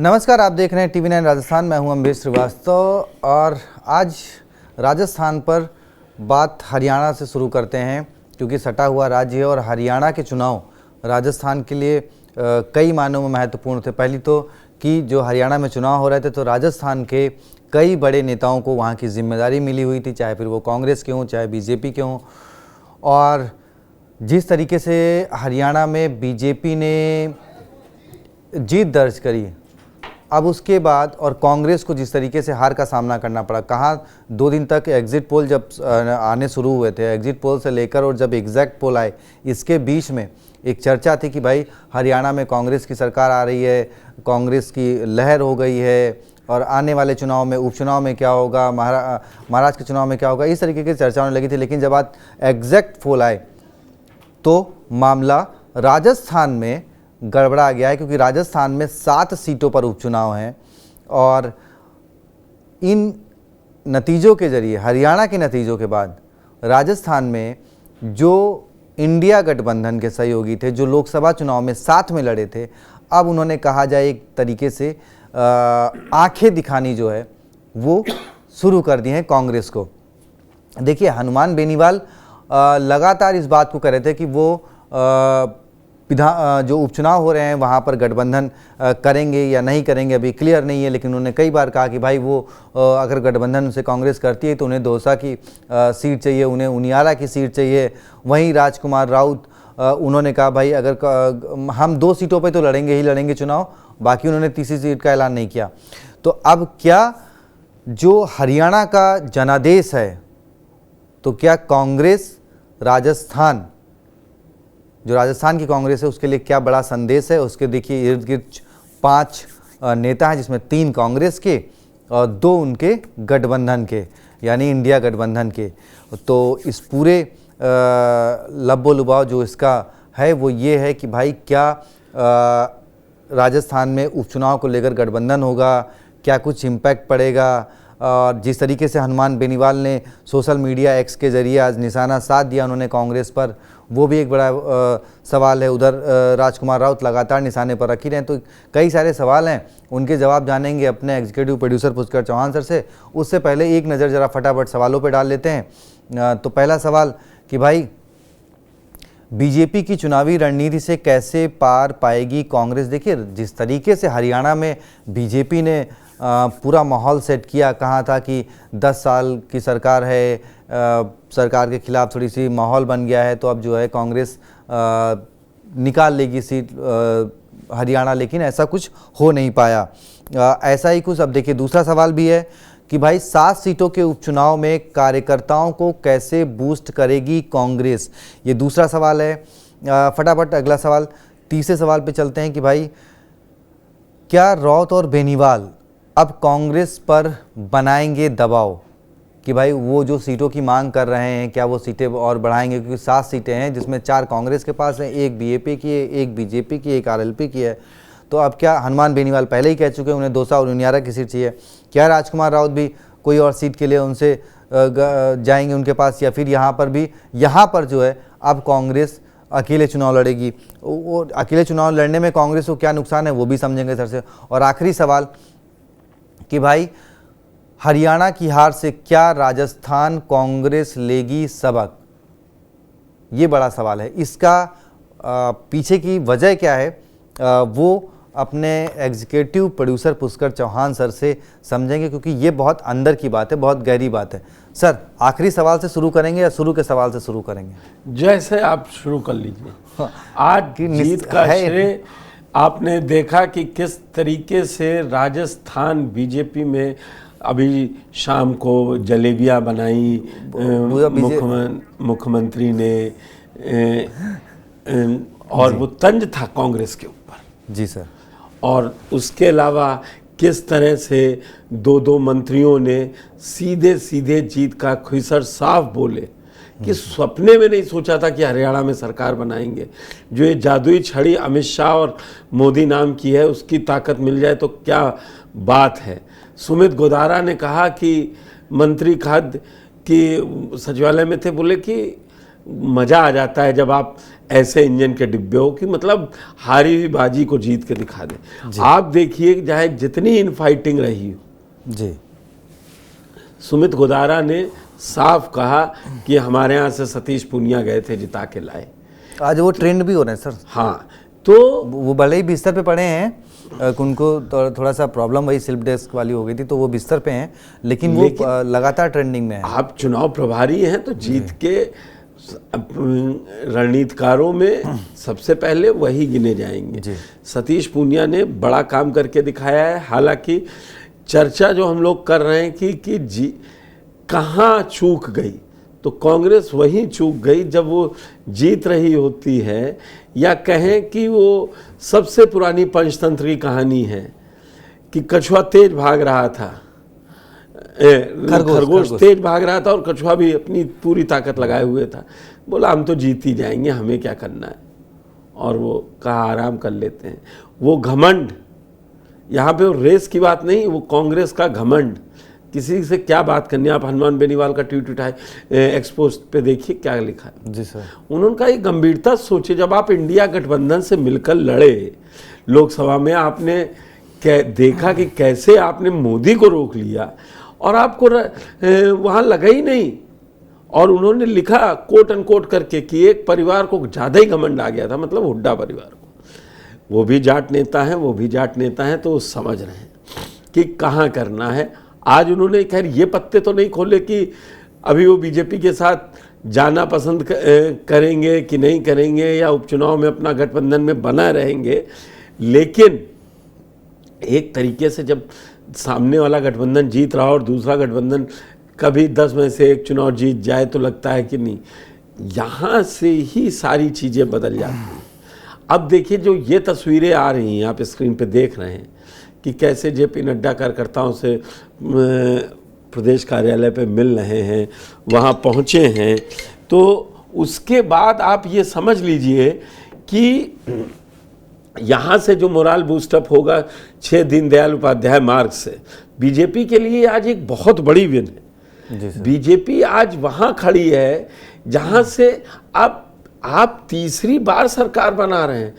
नमस्कार, आप देख रहे हैं TV9 राजस्थान। मैं हूं अम्बेश श्रीवास्तव और आज राजस्थान पर बात हरियाणा से शुरू करते हैं क्योंकि सटा हुआ राज्य है और हरियाणा के चुनाव राजस्थान के लिए कई मायनों में महत्वपूर्ण थे। पहली तो कि जो हरियाणा में चुनाव हो रहे थे तो राजस्थान के कई बड़े नेताओं को वहाँ की जिम्मेदारी मिली हुई थी, चाहे फिर वो कांग्रेस के हों चाहे बीजेपी के हों। और जिस तरीके से हरियाणा में बीजेपी ने जीत दर्ज करी, अब उसके बाद और कांग्रेस को जिस तरीके से हार का सामना करना पड़ा, कहाँ 2 दिन तक एग्जिट पोल जब आने शुरू हुए थे, एग्जिट पोल से लेकर और जब एग्जैक्ट पोल आए, इसके बीच में एक चर्चा थी कि भाई हरियाणा में कांग्रेस की सरकार आ रही है, कांग्रेस की लहर हो गई है और आने वाले चुनाव में, उपचुनाव में क्या होगा, महाराष्ट्र के चुनाव में क्या होगा, इस तरीके की चर्चा होने लगी थी। लेकिन जब आज एग्जैक्ट पोल आए तो मामला राजस्थान में गड़बड़ा गया है, क्योंकि राजस्थान में 7 सीटों पर उपचुनाव हैं और इन नतीजों के जरिए, हरियाणा के नतीजों के बाद राजस्थान में जो इंडिया गठबंधन के सहयोगी थे, जो लोकसभा चुनाव में साथ में लड़े थे, अब उन्होंने कहा जाए एक तरीके से आंखें दिखानी जो है वो शुरू कर दी हैं कांग्रेस को। देखिए, हनुमान बेनीवाल लगातार इस बात को कह रहे थे कि वो जो उपचुनाव हो रहे हैं वहाँ पर गठबंधन करेंगे या नहीं करेंगे, अभी क्लियर नहीं है। लेकिन उन्होंने कई बार कहा कि भाई वो अगर गठबंधन से कांग्रेस करती है तो उन्हें दौसा की सीट चाहिए, उन्हें उनियारा की सीट चाहिए। वहीं राजकुमार राउत, उन्होंने कहा भाई अगर हम 2 सीटों पर तो लड़ेंगे ही लड़ेंगे चुनाव, बाकी उन्होंने तीसरी सीट का ऐलान नहीं किया। तो अब क्या जो हरियाणा का जनादेश है, तो क्या कांग्रेस राजस्थान, जो राजस्थान की कांग्रेस है, उसके लिए क्या बड़ा संदेश है? उसके देखिए इर्द गिर्द 5 नेता हैं, जिसमें 3 कांग्रेस के और 2 उनके गठबंधन के, यानी इंडिया गठबंधन के। तो इस पूरे लब्बो लुभाव जो इसका है वो ये है कि भाई क्या राजस्थान में उपचुनाव को लेकर गठबंधन होगा, क्या कुछ इम्पैक्ट पड़ेगा? और जिस तरीके से हनुमान बेनीवाल ने सोशल मीडिया एक्स के ज़रिए आज निशाना साध दिया उन्होंने कांग्रेस पर, वो भी एक बड़ा सवाल है। उधर राजकुमार राउत लगातार निशाने पर रखी रहे हैं। तो कई सारे सवाल हैं, उनके जवाब जानेंगे अपने executive producer Pushkar Chauhan sir से। उससे पहले एक नज़र ज़रा फटाफट सवालों पर डाल लेते हैं। तो पहला सवाल कि भाई बीजेपी की चुनावी रणनीति से कैसे पार पाएगी कांग्रेस? देखिए, जिस तरीके से हरियाणा में बीजेपी ने पूरा माहौल सेट किया, कहा था कि 10 साल की सरकार है, सरकार के खिलाफ थोड़ी सी माहौल बन गया है, तो अब जो है कांग्रेस निकाल लेगी सीट हरियाणा, लेकिन ऐसा कुछ हो नहीं पाया। ऐसा ही कुछ अब देखिए दूसरा सवाल भी है कि भाई 7 सीटों के उपचुनाव में कार्यकर्ताओं को कैसे बूस्ट करेगी कांग्रेस? ये दूसरा सवाल है। फटाफट अगला सवाल, तीसरे सवाल पे चलते हैं कि भाई क्या राउत और बेनीवाल अब कांग्रेस पर बनाएंगे दबाव कि भाई वो जो सीटों की मांग कर रहे हैं क्या वो सीटें और बढ़ाएंगे? क्योंकि 7 सीटें हैं, जिसमें 4 कांग्रेस के पास हैं, 1 बीएपी की है, 1 बीजेपी की, 1 आरएलपी की है। तो अब क्या हनुमान बेनीवाल पहले ही कह चुके हैं उन्हें दौसा और उनियारा की सीट चाहिए, क्या राजकुमार राउत भी कोई और सीट के लिए उनसे जाएंगे उनके पास, या फिर यहाँ पर जो है अब कांग्रेस अकेले चुनाव लड़ेगी? वो अकेले चुनाव लड़ने में कांग्रेस को क्या नुकसान है वो भी समझेंगे सर से। और आखिरी सवाल कि भाई हरियाणा की हार से क्या राजस्थान कांग्रेस लेगी सबक? ये बड़ा सवाल है। इसका पीछे की वजह क्या है वो अपने executive producer Pushkar Chauhan sir से समझेंगे, क्योंकि ये बहुत अंदर की बात है, बहुत गहरी बात है। सर, आखिरी सवाल से शुरू करेंगे या शुरू के सवाल से शुरू करेंगे? जैसे आप शुरू कर लीजिए। आज की जीत का श्रेय आपने देखा कि किस तरीके से राजस्थान बीजेपी में अभी शाम को जलेबियां बनाई मुख्यमंत्री ने, और वो तंज था कांग्रेस के ऊपर। जी सर। और उसके अलावा किस तरह से 2 मंत्रियों ने सीधे सीधे जीत का खुईसर साफ बोले कि सपने में नहीं सोचा था कि हरियाणा में सरकार बनाएंगे। जो ये जादुई छड़ी अमित शाह और मोदी नाम की है, उसकी ताकत मिल जाए तो क्या बात है। सुमित गोदारा ने कहा कि मंत्री खाद्य की सचिवालय में थे, बोले कि मज़ा आ जाता है जब आप ऐसे इंजन के डिब्बे हो कि मतलब हारी हुई बाजी को जीत के दिखा दे। आप देखिए चाहे जितनी इन फाइटिंग रही हो, जी, सुमित गोदारा ने साफ कहा कि हमारे यहाँ से सतीश पूनिया गए थे, जिता के लाए। आज वो ट्रेंड भी हो रहे हैं सर। हाँ, तो वो भले ही बिस्तर पे पड़े हैं, उनको थोड़ा सा प्रॉब्लम वही स्लिप डिस्क वाली हो गई थी, तो वो बिस्तर पे हैं, लेकिन वो लगातार ट्रेंडिंग में है। आप चुनाव प्रभारी हैं तो जीत के रणनीतिकारों में सबसे पहले वही गिने जाएंगे। सतीश पूनिया ने बड़ा काम करके दिखाया है। हालांकि चर्चा जो हम लोग कर रहे हैं कि कहाँ चूक गई, तो कांग्रेस वहीं चूक गई जब वो जीत रही होती है, या कहें कि वो सबसे पुरानी पंचतंत्र की कहानी है कि कछुआ तेज भाग रहा था, खरगोश तेज भाग रहा था और कछुआ भी अपनी पूरी ताकत लगाए हुए था। बोला हम तो जीत ही जाएंगे, हमें क्या करना है, और वो कहा आराम कर लेते हैं। वो घमंड, यहाँ पे वो रेस की बात नहीं, वो कांग्रेस का घमंड। किसी से क्या बात करनी है, आप हनुमान बेनीवाल का ट्वीट उठाए, एक्सपोस्ट पे देखिए क्या लिखा है। जी सर, उन्होंने कहा एक गंभीरता सोचे, जब आप इंडिया गठबंधन से मिलकर लड़े लोकसभा में, आपने देखा कि कैसे आपने मोदी को रोक लिया और आपको वहाँ लगा ही नहीं। और उन्होंने लिखा कोट अनकोट करके कि एक परिवार को ज़्यादा ही घमंड आ गया था, मतलब हुड्डा परिवार को। वो भी जाट नेता हैं, वो भी जाट नेता हैं, तो वो समझ रहे हैं कि कहाँ करना है। आज उन्होंने खैर ये पत्ते तो नहीं खोले कि अभी वो बीजेपी के साथ जाना पसंद करेंगे कि नहीं करेंगे, या उपचुनाव में अपना गठबंधन में बना रहेंगे। लेकिन एक तरीके से जब सामने वाला गठबंधन जीत रहा और दूसरा गठबंधन कभी 10 में से एक चुनाव जीत जाए, तो लगता है कि नहीं, यहाँ से ही सारी चीज़ें बदल जाती हैं। अब देखिए जो ये तस्वीरें आ रही हैं, आप स्क्रीन पे देख रहे हैं कि कैसे जेपी नड्डा कार्यकर्ताओं से प्रदेश कार्यालय पे मिल रहे हैं, वहाँ पहुँचे हैं। तो उसके बाद आप ये समझ लीजिए कि यहाँ से जो मोरल बूस्टअप होगा 6 दीनदयाल उपाध्याय मार्ग से, बीजेपी के लिए आज एक बहुत बड़ी विन है। बीजेपी आज वहाँ खड़ी है जहाँ से आप तीसरी बार सरकार बना रहे हैं,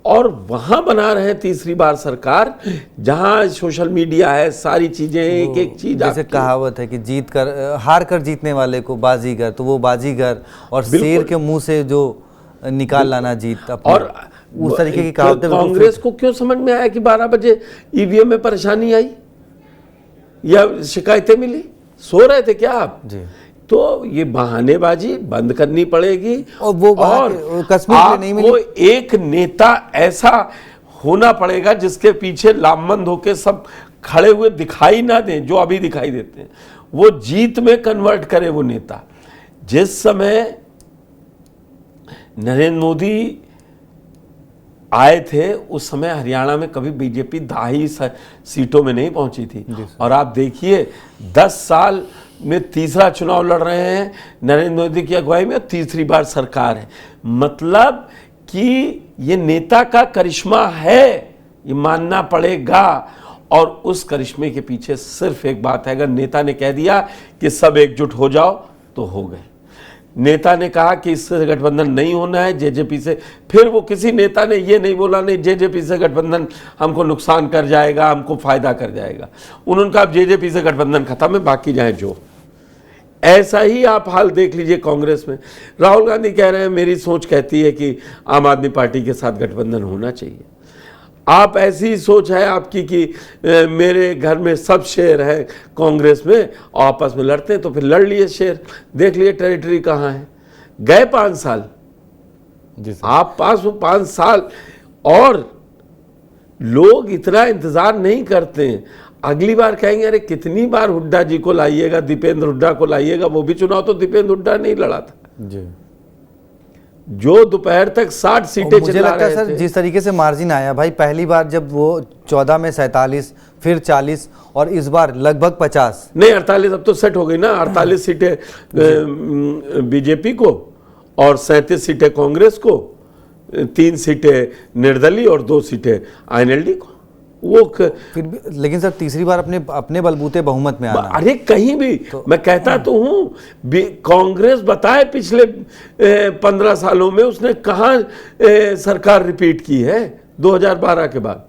और वहाँ बना रहे हैं तीसरी बार सरकार जहाँ सोशल मीडिया है, सारी चीज़ें, एक एक चीज़। जैसे कहावत है कि हार कर जीतने वाले को बाजीगर, तो वो बाजीगर और शेर के मुंह से जो निकाल लाना जीत, और उस तरीके की कहावतें। कांग्रेस को क्यों समझ में आया कि 12 बजे ईवीएम में परेशानी आई या शिकायतें मिली? सो रहे थे क्या आप? जी। तो ये बहानेबाजी बंद करनी पड़ेगी। और वो कश्मीर नहीं मिली। वो एक नेता ऐसा होना पड़ेगा जिसके पीछे लामबंद होके सब खड़े हुए दिखाई ना दें, जो अभी दिखाई देते हैं, वो जीत में कन्वर्ट करे वो नेता। जिस समय नरेंद्र मोदी आए थे उस समय हरियाणा में कभी बीजेपी 2.5 सीटों में नहीं पहुंची थी, और आप देखिए 10 साल में तीसरा चुनाव लड़ रहे हैं नरेंद्र मोदी की अगुवाई में, तीसरी बार सरकार है। मतलब कि ये नेता का करिश्मा है, ये मानना पड़ेगा। और उस करिश्मे के पीछे सिर्फ एक बात है, अगर नेता ने कह दिया कि सब एकजुट हो जाओ तो हो गए। नेता ने कहा कि इससे गठबंधन नहीं होना है जेजेपी से, फिर वो किसी नेता ने ये नहीं बोला नहीं जेजेपी से गठबंधन हमको नुकसान कर जाएगा, हमको फायदा कर जाएगा। उन्होंने कहा जेजेपी से गठबंधन खत्म है, बाकी जाए जो। ऐसा ही आप हाल देख लीजिए कांग्रेस में। राहुल गांधी कह रहे हैं मेरी सोच कहती है कि आम आदमी पार्टी के साथ गठबंधन होना चाहिए। आप ऐसी ही सोच है आपकी कि मेरे घर में सब शेर है कांग्रेस में, आपस में लड़ते हैं, तो फिर लड़ लिए शेर, देख लिए टेरिटरी कहाँ है। गए 5 साल, आप पास हो 5 साल, और लोग इतना इंतजार नहीं करते हैं। अगली बार कहेंगे अरे कितनी बार हुड्डा जी को लाइएगा, दीपेंद्र हुड्डा को लाइएगा। वो भी चुनाव तो दीपेंद्र हुड्डा नहीं लड़ा था जी, जो दोपहर तक 60 सीटें मुझे लगता है सर जिस तरीके से मार्जिन आया भाई, पहली बार जब वो 14 में 47, फिर 40, और इस बार लगभग 50 नहीं 48, अब तो सेट हो गई ना। 48 सीटें बीजेपी को और 37 सीटें कांग्रेस को, 3 सीटें निर्दलीय और 2 सीटें आईएनएलडी को। वो फिर भी लेकिन सर तीसरी बार अपने अपने बलबूते बहुमत में आना, अरे कहीं भी मैं कहता तो हूं, कांग्रेस बताए पिछले 15 सालों में उसने कहां सरकार रिपीट की है 2012 के बाद।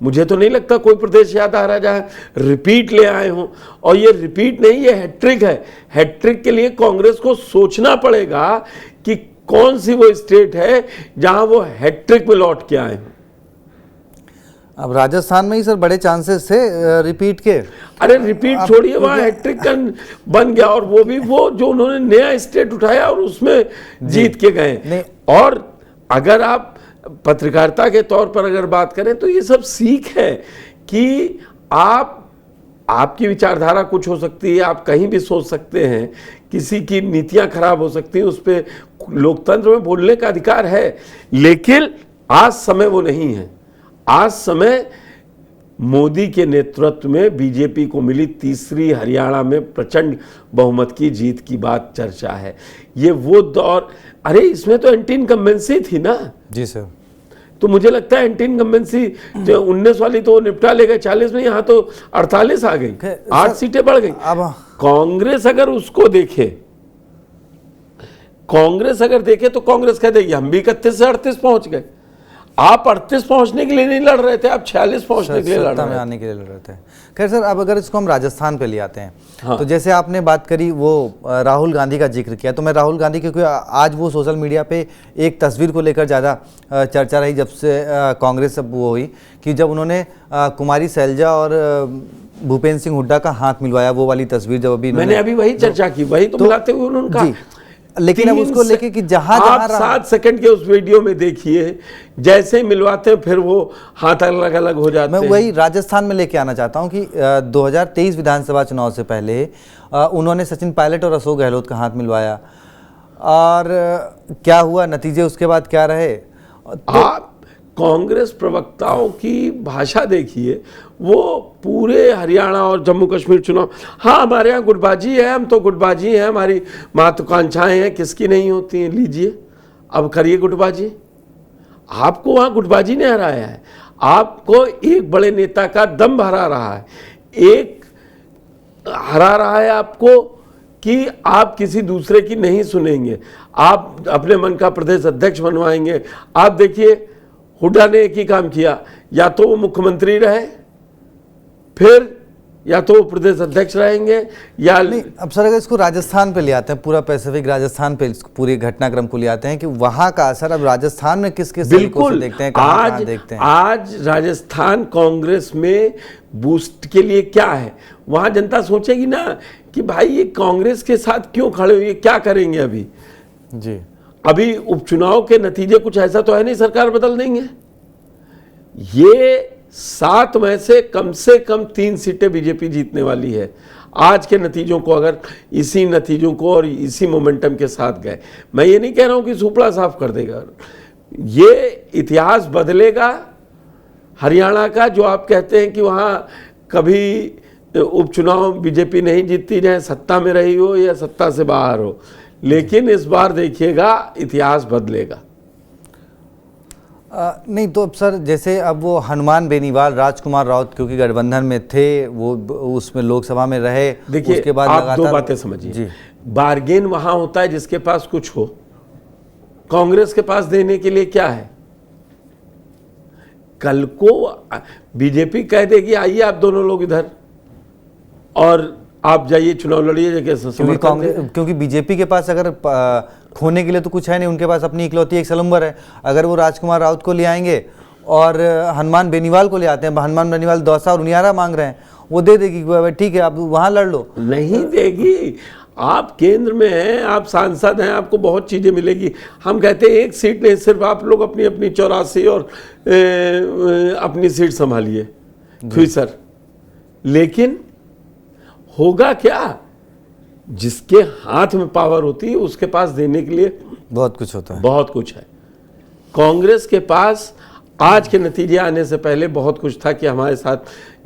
मुझे तो नहीं लगता कोई प्रदेश याद आ रहा जहां रिपीट ले आए हों। और ये रिपीट नहीं, ये हैट्रिक है। हैट्रिक के लिए कांग्रेस को सोचना पड़ेगा कि कौन सी वो स्टेट है जहां वो हैट्रिक में लौट के आए हों। अब राजस्थान में ही सर बड़े चांसेस थे रिपीट के। अरे रिपीट छोड़िए, वहां हैट्रिक बन गया, और वो भी वो जो उन्होंने नया स्टेट उठाया और उसमें जीत के गए। और अगर आप पत्रकारिता के तौर पर अगर बात करें तो ये सब सीख है कि आपकी विचारधारा कुछ हो सकती है, आप कहीं भी सोच सकते हैं, किसी की नीतियां खराब हो सकती हैं, उस पर लोकतंत्र में बोलने का अधिकार है। लेकिन आज समय वो नहीं है। आज समय मोदी के नेतृत्व में बीजेपी को मिली तीसरी हरियाणा में प्रचंड बहुमत की जीत की बात चर्चा है। ये वो दौर, अरे इसमें तो एंटी इनकम्बेंसी थी ना। जी सर। तो मुझे लगता है एंटी इनकम्बेंसी जो 19 वाली तो निपटा ले गए 40 में, यहाँ तो 48 आ गई, 8 सीटें बढ़ गई। अब कांग्रेस अगर उसको देखे, कांग्रेस अगर देखे तो कांग्रेस कह देगी हम भी 31 से 38 पहुंच गए। आप 38 पहुंचने के लिए नहीं लड़ रहे थे, आप 46 पहुंचने के लिए लड़ रहे थे। आने के लिए लड़ रहे थे। खैर सर, अब अगर इसको हम राजस्थान पे ले आते हैं, हाँ। तो जैसे आपने बात करी वो राहुल गांधी का जिक्र किया, तो मैं राहुल गांधी, क्योंकि आज वो सोशल मीडिया पे एक तस्वीर को लेकर ज़्यादा चर्चा रही जब से कांग्रेस अब वो हुई कि जब उन्होंने कुमारी शैलजा और भूपेंद्र सिंह हुड्डा का हाथ मिलवाया, वो वाली तस्वीर जब अभी मैंने अभी वही चर्चा की, वही तो मिलाते हुए उन्होंने कहा। लेकिन अब उसको लेके कि जहां आप 7 सेकंड के उस वीडियो में देखिए, जैसे ही मिलवाते हैं फिर वो हाथ अलग अलग हो जाते हैं। मैं वही राजस्थान में लेके आना चाहता हूं कि 2023 विधानसभा चुनाव से पहले उन्होंने सचिन पायलट और अशोक गहलोत का हाथ मिलवाया, और क्या हुआ, नतीजे उसके बाद क्या रहे। आप कांग्रेस प्रवक्ताओं की भाषा देखिए, वो पूरे हरियाणा और जम्मू कश्मीर चुनाव, हाँ हमारे यहाँ गुटबाजी है, हम तो गुटबाजी हैं, हमारी महत्वाकांक्षाएं हैं, किसकी नहीं होती हैं, लीजिए अब करिए गुटबाजी। आपको वहाँ गुटबाजी ने हराया है, आपको एक बड़े नेता का दम हरा रहा है, एक हरा रहा है आपको कि आप किसी दूसरे की नहीं सुनेंगे, आप अपने मन का प्रदेश अध्यक्ष बनवाएंगे। आप देखिए हुड्डा ने एक ही काम किया, या तो वो मुख्यमंत्री रहे, फिर या तो वो प्रदेश अध्यक्ष रहेंगे, या नहीं। अब सर अगर इसको राजस्थान पे ले आते हैं, पूरा पैसिफिक राजस्थान पे पूरे घटनाक्रम को ले आते हैं कि वहां का असर अब राजस्थान में किस किस तरीकों से देखते हैं, कहां देखते हैं। आज राजस्थान कांग्रेस में बूस्ट के लिए क्या है, वहां जनता सोचेगी ना कि भाई ये कांग्रेस के साथ क्यों खड़े हुए, क्या करेंगे अभी। जी, अभी उपचुनाव के नतीजे कुछ ऐसा तो है नहीं सरकार बदल देंगे। ये 7 में से कम 3 सीटें बीजेपी जीतने वाली है। आज के नतीजों को, अगर इसी नतीजों को और इसी मोमेंटम के साथ गए, मैं ये नहीं कह रहा हूं कि सुपड़ा साफ कर देगा, ये इतिहास बदलेगा हरियाणा का। जो आप कहते हैं कि वहां कभी उपचुनाव बीजेपी नहीं जीतती, चाहे सत्ता में रही हो या सत्ता से बाहर हो, लेकिन इस बार देखिएगा इतिहास बदलेगा। नहीं तो अब सर जैसे अब वो हनुमान बेनीवाल, राजकुमार राउत क्योंकि गठबंधन में थे, वो उसमें लोकसभा में रहे, देखिए उसके बाद आप 2 बातें समझिए। बार्गेन वहां होता है जिसके पास कुछ हो। कांग्रेस के पास देने के लिए क्या है? कल को बीजेपी कह देगी आइए आप दोनों लोग इधर और आप जाइए चुनाव लड़िए, क्योंकि बीजेपी के पास अगर खोने के लिए तो कुछ है नहीं, उनके पास अपनी इकलौती एक सलम्बर है। अगर वो राजकुमार राउत को ले आएंगे और हनुमान बेनीवाल को ले आते हैं, हनुमान बेनीवाल दौसा और उनियारा मांग रहे हैं, वो दे देगी, ठीक है आप वहां लड़ लो। नहीं देगी, आप केंद्र में हैं, आप सांसद हैं, आपको बहुत चीजें मिलेगी। हम कहते हैं एक सीट नहीं, सिर्फ आप लोग अपनी अपनी 84 और अपनी सीट संभालिए सर। लेकिन होगा क्या? जिसके हाथ में पावर होती है उसके पास देने के लिए बहुत कुछ होता है, बहुत कुछ है। कांग्रेस के पास आज के नतीजे आने से पहले बहुत कुछ था कि हमारे साथ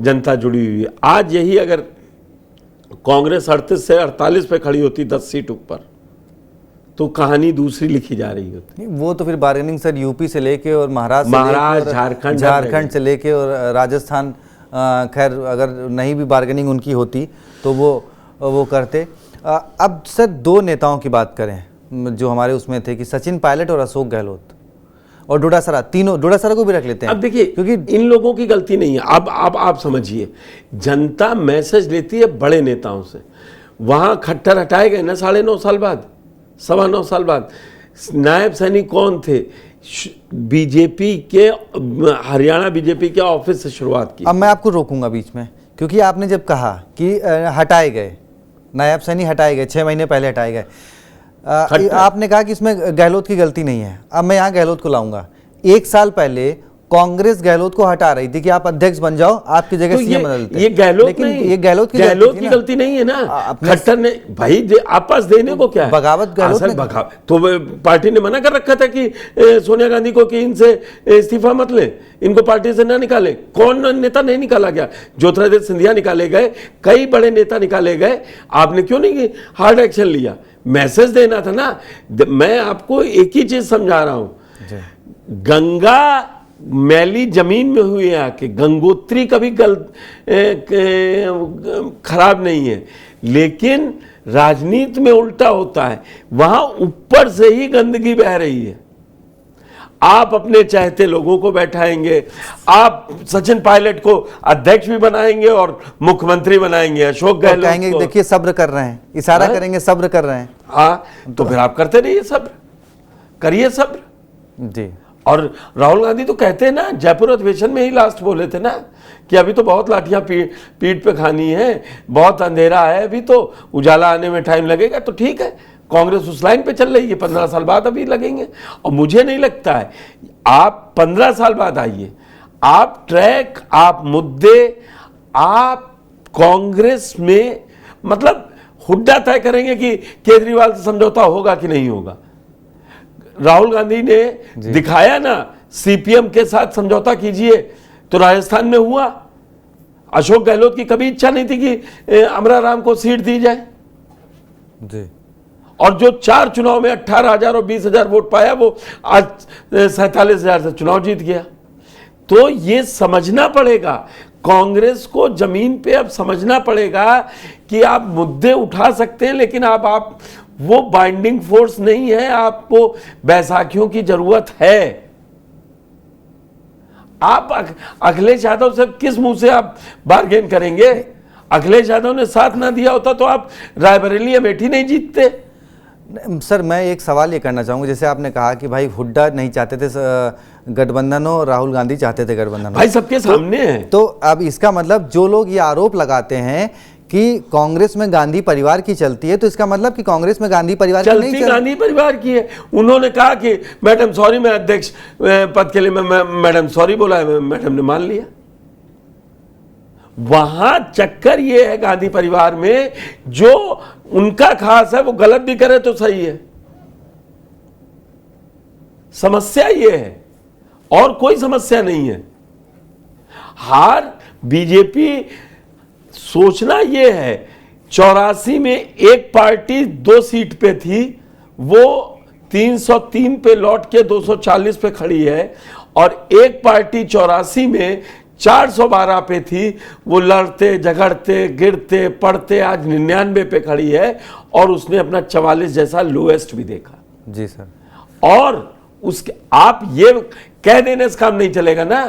जनता जुड़ी हुई है। आज यही अगर कांग्रेस 38 से 48 पे खड़ी होती 10 सीट ऊपर, तो कहानी दूसरी लिखी जा रही होती। नहीं, वो तो फिर बार्गेनिंग सर यूपी से लेके और महाराष्ट्र झारखंड से लेके और राजस्थान, खैर अगर नहीं भी बार्गेनिंग उनकी होती तो वो करते। अब सर दो नेताओं की बात करें जो हमारे उसमें थे कि सचिन पायलट और अशोक गहलोत और डोडासरा, तीनों, डोडासरा को भी रख लेते हैं। अब देखिए, क्योंकि इन लोगों की गलती नहीं है। अब आप समझिए, जनता मैसेज लेती है बड़े नेताओं से। वहां खट्टर हटाए गए ना 9.5 साल बाद, 9.25 साल बाद। नायब सैनिक कौन थे? बीजेपी के, हरियाणा बीजेपी के ऑफिस से शुरुआत की। अब मैं आपको रोकूंगा बीच में, क्योंकि आपने जब कहा कि हटाए गए, नायब सैनिक हटाए गए, 6 महीने पहले हटाए गए, आपने कहा कि इसमें गहलोत की गलती नहीं है। अब मैं यहाँ गहलोत को लाऊंगा। 1 साल पहले कांग्रेस गहलोत को हटा रही थी कि आप अध्यक्ष बन जाओ, आपकी जगह सीएम बदलते। ये गहलोत लेकिन नहीं, ये गहलोत की गलती नहीं है ना। खट्टर ने भाई आप पास देने को क्या है? बगावत गहलोत ने तो पार्टी ने मना कर रखा था कि सोनिया गांधी को कि इनसे इस्तीफा मत ले, इनको पार्टी से ना निकाले। कौन नेता नहीं निकाला गया? ज्योतिरादित्य सिंधिया निकाले गए, कई बड़े नेता निकाले गए। आपने क्यों नहीं हार्ड एक्शन लिया? मैसेज देना था ना। मैं आपको एक ही चीज समझा रहा हूं, गंगा मैली जमीन में हुई है आके, गंगोत्री कभी खराब नहीं है, लेकिन राजनीति में उल्टा होता है। वहां ऊपर से ही गंदगी बह रही है। आप अपने चाहते लोगों को बैठाएंगे, आप सचिन पायलट को अध्यक्ष भी बनाएंगे और मुख्यमंत्री बनाएंगे, अशोक गहलोत कहेंगे देखिए सब्र कर रहे हैं, इशारा करेंगे सब्र कर रहे हैं। हाँ, तो फिर आप करते रहिए सब्र, करिए सब्र जी। और राहुल गांधी तो कहते हैं ना, जयपुर अधिवेशन में ही लास्ट बोले थे ना कि अभी तो बहुत लाठियां पीठ पे खानी है, बहुत अंधेरा है, अभी तो उजाला आने में टाइम लगेगा। तो ठीक है, कांग्रेस उस लाइन पे चल रही है, 15 साल बाद अभी लगेंगे। और मुझे नहीं लगता है, आप 15 साल बाद आइए, आप ट्रैक, आप मुद्दे, आप कांग्रेस में मतलब हुड्डा तय करेंगे कि केजरीवाल से समझौता होगा कि नहीं होगा। राहुल गांधी ने दिखाया ना, सीपीएम के साथ समझौता कीजिए, तो राजस्थान में हुआ। अशोक गहलोत की कभी इच्छा नहीं थी कि अमरा राम को सीट दी जाए जी। और जो 4 चुनाव में 18,000 और 20,000 वोट पाया, वो आज 47,000 से चुनाव जीत गया। तो ये समझना पड़ेगा, कांग्रेस को जमीन पे अब समझना पड़ेगा कि आप मुद्दे उठा सकते हैं, लेकिन आप वो बाइंडिंग फोर्स नहीं है। आपको बैसाखियों की जरूरत है। आप अखिलेश यादव से किस मुंह से आप बार्गेन करेंगे? अखिलेश यादव ने साथ ना दिया होता तो आप रायबरेली अमेठी नहीं जीतते। सर मैं एक सवाल ये करना चाहूँगा, जैसे आपने कहा कि भाई हुड्डा नहीं चाहते थे गठबंधन हो, राहुल गांधी चाहते थे गठबंधन हो, भाई सबके सामने है। तो अब इसका मतलब जो लोग ये आरोप लगाते हैं कि कांग्रेस में गांधी परिवार की चलती है, तो इसका मतलब कि कांग्रेस में गांधी परिवार की नहीं गांधी परिवार की है। उन्होंने कहा कि मैडम सॉरी, मैं अध्यक्ष पद के लिए मैं मैडम सॉरी बोला है, मैडम ने मान लिया। वहां चक्कर ये है गांधी परिवार में, जो उनका खास है वो गलत भी करे तो सही है। समस्या ये है और कोई समस्या नहीं है। हार बीजेपी सोचना ये है, 84 में एक पार्टी 2 सीट पे थी, वो 303 पे लौट के 240 पे खड़ी है, और एक पार्टी 84 में 412 पे थी, वो लड़ते झगड़ते गिरते पड़ते आज 99 पे खड़ी है, और उसने अपना 44 जैसा लोएस्ट भी देखा। जी सर। और उसके आप ये कह देने से काम नहीं चलेगा ना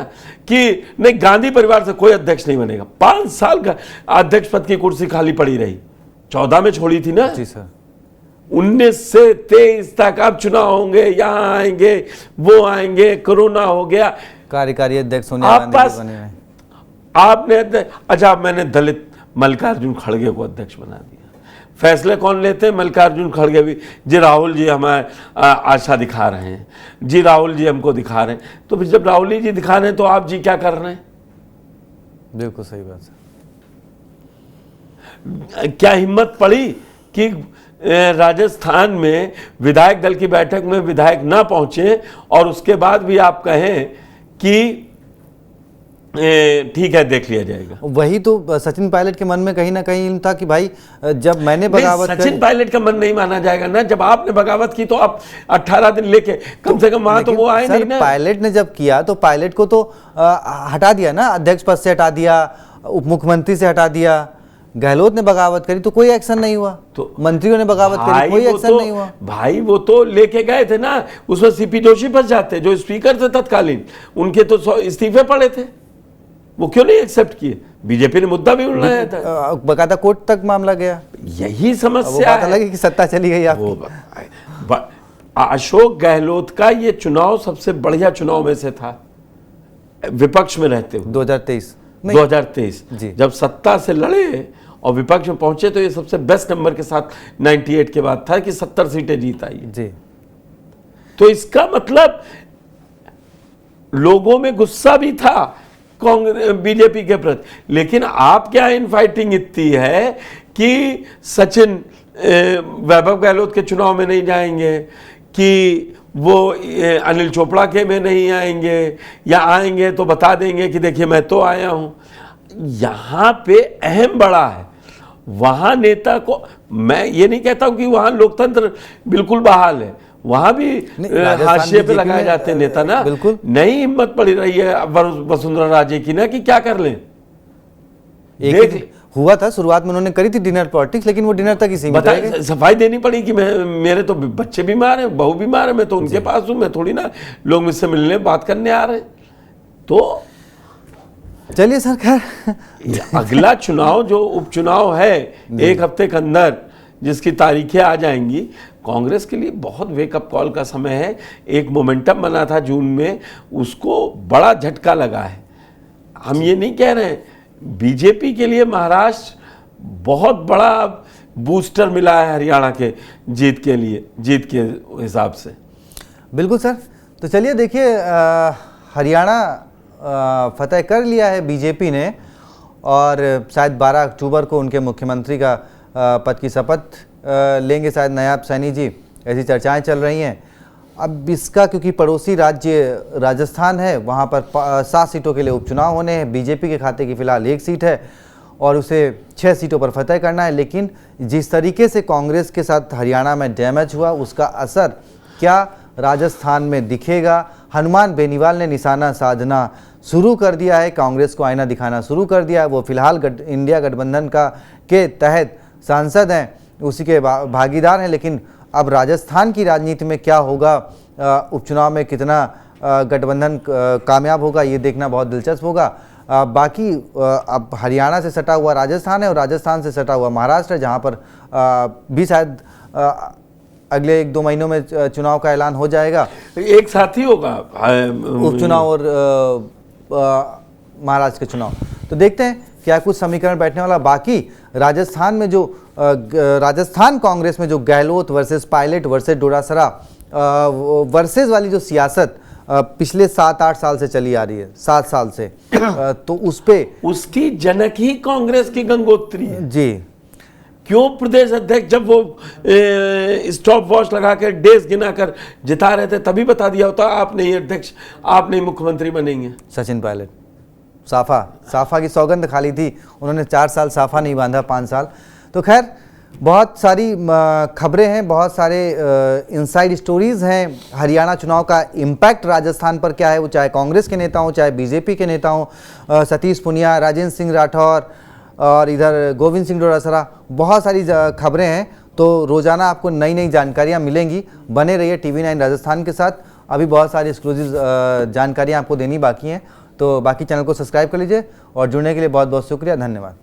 कि नहीं गांधी परिवार से कोई अध्यक्ष नहीं बनेगा। 5 साल का अध्यक्ष पद की कुर्सी खाली पड़ी रही, 14 में छोड़ी थी ना। जी सर। 19 से 23 तक अब चुनाव होंगे, यहाँ आएंगे वो आएंगे, कोरोना हो गया, कार्यकारी अध्यक्ष सोनिया गांधी बने हैं। आपने अच्छा, मैंने दलित मल्लिकार्जुन खड़गे को अध्यक्ष बना दिया। फैसले कौन लेते हैं? मल्लिकार्जुन खड़गे भी। जी राहुल जी हमें आशा दिखा रहे हैं, जी राहुल जी हमको दिखा रहे हैं। तो फिर जब राहुल जी दिखा रहे हैं तो आप जी क्या कर रहे हैं? बिल्कुल सही बात है। क्या हिम्मत पड़ी कि राजस्थान में विधायक दल की बैठक में विधायक ना पहुंचे और उसके बाद भी आप कहें कि ठीक है, देख लिया जाएगा। वही तो सचिन पायलट के मन में कहीं ना कहीं इल्म था कि भाई जब मैंने बगावत नहीं, सचिन पायलट का मन नहीं माना जाएगा ना। जब आपने बगावत की तो आप 18 दिन लेके कम से कम वहां तो वो आए नहीं ना। पायलट ने जब किया तो पायलट को तो हटा दिया ना, अध्यक्ष पद से हटा दिया, उप मुख्यमंत्री से हटा दिया। गहलोत ने बगावत करी तो कोई एक्शन नहीं हुआ, तो मंत्रियों ने बगावत करी कोई एक्शन नहीं हुआ। भाई वो तो लेके गए थे ना, उसमें सीपी जोशी फंस जाते जो स्पीकर थे तत्कालीन, उनके तो इस्तीफे पड़े थे, वो क्यों नहीं एक्सेप्ट किए? बीजेपी ने मुद्दा भी उठाया था, बकायदा कोर्ट तक मामला गया। यही समस्या है। लगी कि सत्ता चली गई आपकी। अशोक गहलोत का ये चुनाव सबसे बढ़िया चुनाव में से था, विपक्ष में रहते हुए 2023 जब सत्ता से लड़े और विपक्ष में पहुंचे तो ये सबसे बेस्ट नंबर के साथ 98 के बाद था कि 70 सीटें जीत आई जी। तो इसका मतलब लोगों में गुस्सा भी था कांग्रेस बीजेपी के प्रति, लेकिन आप क्या इनफाइटिंग इतनी है कि सचिन वैभव गहलोत के चुनाव में नहीं जाएंगे, कि वो अनिल चोपड़ा के में नहीं आएंगे, या आएंगे तो बता देंगे कि देखिए मैं तो आया हूं। यहां पे अहम बड़ा है, वहां नेता को, मैं ये नहीं कहता हूं कि वहां लोकतंत्र बिल्कुल बहाल है, वहां भी हाशिए पे लगाए जाते हैं नेता ना। बिल्कुल नहीं हिम्मत पड़ी रही है वसुंधरा राजे की ना कि क्या कर लें। देख हुआ था शुरुआत में उन्होंने करी थी डिनर पॉलिटिक्स, लेकिन वो डिनर तक ही सीमित रह सफाई देनी पड़ी कि मेरे तो बच्चे बीमार हैं, बहू बीमार है, मैं तो उनके पास हूं, मैं थोड़ी ना लोग मुझसे मिलने बात करने आ रहे। तो चलिए सर, खैर अगला चुनाव जो उपचुनाव है 1 हफ्ते के अंदर, जिसकी तारीखें आ जाएंगी, कांग्रेस के लिए बहुत वेकअप कॉल का समय है। एक मोमेंटम बना था जून में, उसको बड़ा झटका लगा है। हम ये नहीं कह रहे हैं, बीजेपी के लिए महाराष्ट्र बहुत बड़ा बूस्टर मिला है हरियाणा के जीत के हिसाब से। बिल्कुल सर। तो चलिए देखिए, हरियाणा फतेह कर लिया है बीजेपी ने, और शायद 12 अक्टूबर को उनके मुख्यमंत्री का पद की शपथ लेंगे शायद नायब सैनी जी, ऐसी चर्चाएं चल रही हैं। अब इसका क्योंकि पड़ोसी राज्य राजस्थान है, वहाँ पर 7 सीटों के लिए उपचुनाव होने हैं। बीजेपी के खाते की फ़िलहाल 1 सीट है और उसे 6 सीटों पर फतह करना है। लेकिन जिस तरीके से कांग्रेस के साथ हरियाणा में डैमेज हुआ, उसका असर क्या राजस्थान में दिखेगा? हनुमान बेनीवाल ने निशाना साधना शुरू कर दिया है, कांग्रेस को आईना दिखाना शुरू कर दिया है। वो फिलहाल इंडिया गठबंधन के तहत सांसद हैं, उसी के भागीदार हैं, लेकिन अब राजस्थान की राजनीति में क्या होगा, उपचुनाव में कितना गठबंधन कामयाब होगा, ये देखना बहुत दिलचस्प होगा। बाकी अब हरियाणा से सटा हुआ राजस्थान है और राजस्थान से सटा हुआ महाराष्ट्र है, जहाँ पर भी शायद अगले 1-2 महीनों में चुनाव का ऐलान हो जाएगा। एक साथ ही होगा उपचुनाव और महाराष्ट्र के चुनाव। तो देखते हैं क्या कुछ समीकरण बैठने वाला। बाकी राजस्थान में जो राजस्थान कांग्रेस में जो Gehlot versus pilot versus Dotasra versus वाली जो सियासत पिछले 7-8 साल से चली आ रही है, 7 साल से, तो उस पे उसकी जनक ही कांग्रेस की गंगोत्री है जी। क्यों प्रदेश अध्यक्ष जब वो स्टॉप वॉच लगा कर डेज गिना कर जिता रहे थे तभी बता दिया होता आप नहीं अध्यक्ष, आप नहीं मुख्यमंत्री बनेंगे। सचिन पायलट साफा की सौगंध खा ली थी उन्होंने, 4 साल साफा नहीं बांधा, 5 साल। तो खैर बहुत सारी खबरें हैं, बहुत सारे इनसाइड स्टोरीज हैं। हरियाणा चुनाव का इम्पैक्ट राजस्थान पर क्या है, वो चाहे कांग्रेस के नेता हों चाहे बीजेपी के नेता हों, सतीश पुनिया, राजेंद्र सिंह राठौर और इधर गोविंद सिंह डोटासरा, बहुत सारी खबरें हैं। तो रोज़ाना आपको नई नई जानकारियाँ मिलेंगी। बने रहिए TV9 राजस्थान के साथ, अभी बहुत सारी एक्सक्लूसिव जानकारियाँ आपको देनी बाकी हैं। तो बाकी चैनल को सब्सक्राइब कर लीजिए और जुड़ने के लिए बहुत बहुत शुक्रिया, धन्यवाद।